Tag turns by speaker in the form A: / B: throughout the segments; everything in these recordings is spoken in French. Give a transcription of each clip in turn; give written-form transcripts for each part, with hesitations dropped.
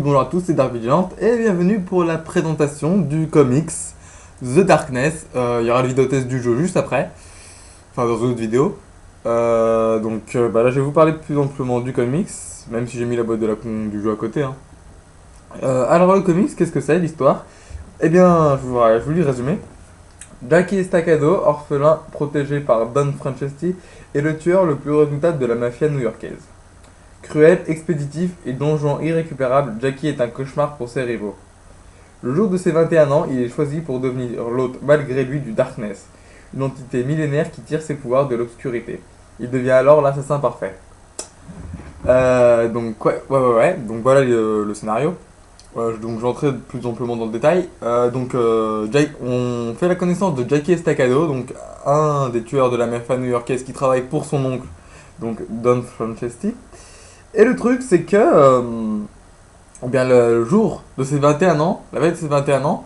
A: Bonjour à tous, c'est Dark Vigilant et bienvenue pour la présentation du comics The Darkness. Il y aura le vidéo test du jeu juste après, enfin dans une autre vidéo. Là je vais vous parler plus amplement du comics, même si j'ai mis la boîte du jeu à côté. Alors le comics, qu'est-ce que c'est l'histoire? Eh bien, je vous lis le résumé. Jackie Estacado, orphelin protégé par Don Franchetti, est le tueur le plus redoutable de la mafia new-yorkaise. Cruel, expéditif et donjon irrécupérable, Jackie est un cauchemar pour ses rivaux. Le jour de ses 21 ans, il est choisi pour devenir l'hôte malgré lui du Darkness, une entité millénaire qui tire ses pouvoirs de l'obscurité. Il devient alors l'assassin parfait. Donc voilà le scénario. Donc j'entrais plus amplement dans le détail. On fait la connaissance de Jackie Estacado, donc un des tueurs de la mafia new-yorkaise qui travaille pour son oncle, donc Don Franchetti. Et le truc, c'est que le jour de ses 21 ans, la veille de ses 21 ans,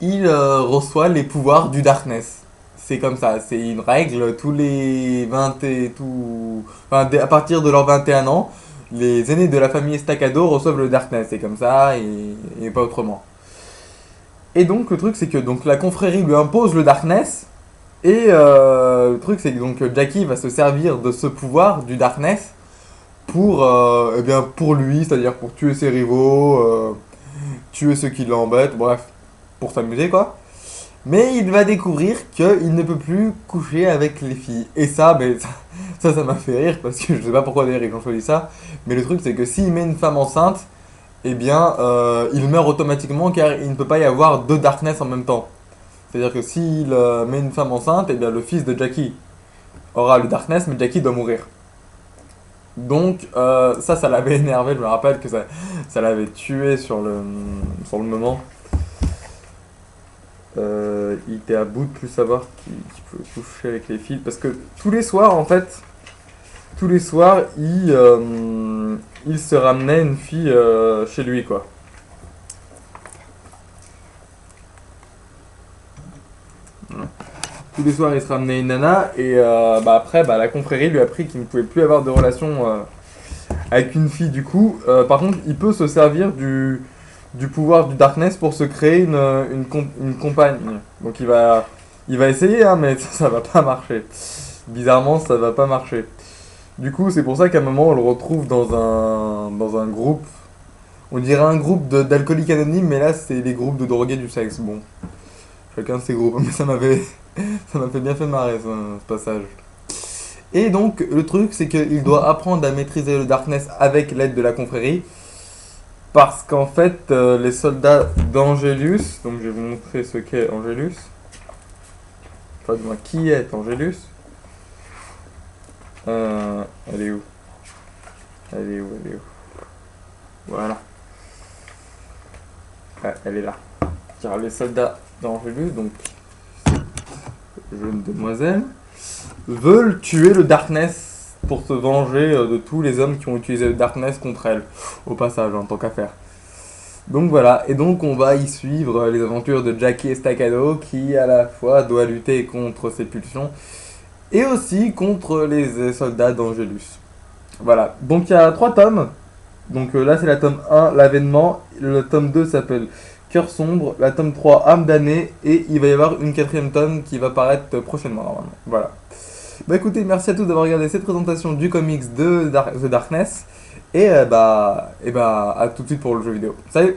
A: il reçoit les pouvoirs du Darkness. C'est comme ça, c'est une règle, tous les 20 et tout... Enfin, à partir de leurs 21 ans, les aînés de la famille Estacado reçoivent le Darkness, c'est comme ça et pas autrement. Et donc le truc, c'est que donc, la confrérie lui impose le Darkness, et le truc, c'est que donc, Jackie va se servir de ce pouvoir du Darkness pour lui, c'est-à-dire pour tuer ses rivaux, tuer ceux qui l'embêtent, bref, pour s'amuser quoi. Mais il va découvrir qu'il ne peut plus coucher avec les filles. Et ça m'a fait rire parce que je sais pas pourquoi d'ailleurs ils ont choisi ça. Mais le truc c'est que s'il met une femme enceinte, il meurt automatiquement car il ne peut pas y avoir deux Darkness en même temps. C'est-à-dire que s'il met une femme enceinte, le fils de Jackie aura le Darkness, mais Jackie doit mourir. Donc ça l'avait énervé, je me rappelle que ça l'avait tué sur le moment. Il était à bout de plus savoir qu'il pouvait coucher avec les filles. Parce que tous les soirs, il se ramenait une fille chez lui, quoi. Tous les soirs, il se ramenait une nana, et après, la confrérie lui a appris qu'il ne pouvait plus avoir de relation avec une fille du coup. Par contre, il peut se servir du pouvoir du Darkness pour se créer une compagne. Donc il va essayer, hein, mais ça va pas marcher. Bizarrement, ça va pas marcher. Du coup, c'est pour ça qu'à un moment, on le retrouve dans un groupe. On dirait un groupe d'alcooliques anonymes, mais là, c'est les groupes de drogués du sexe. Bon, chacun ses groupes. Mais ça m'a fait bien fait marrer, ce passage. Et donc, le truc, c'est qu'il doit apprendre à maîtriser le Darkness avec l'aide de la confrérie. Parce qu'en fait, les soldats d'Angelus, donc je vais vous montrer ce qu'est Angelus. Enfin, du moins, qui est Angelus. Elle est où? Elle est où? Voilà. Ah, elle est là. Car les soldats d'Angelus, donc jeune demoiselle, veulent tuer le Darkness pour se venger de tous les hommes qui ont utilisé le Darkness contre elle, au passage, en tant qu'affaire. Donc voilà, et donc on va y suivre les aventures de Jackie Estacado qui à la fois doit lutter contre ses pulsions et aussi contre les soldats d'Angelus. Voilà, donc il y a 3 tomes. Donc là c'est la tome 1, l'avènement, le tome 2 s'appelle Cœur sombre, la tome 3, âme damnée, et il va y avoir une 4ème tome qui va paraître prochainement normalement. Voilà. Bah écoutez, merci à tous d'avoir regardé cette présentation du comics de The Darkness. Et à tout de suite pour le jeu vidéo. Salut!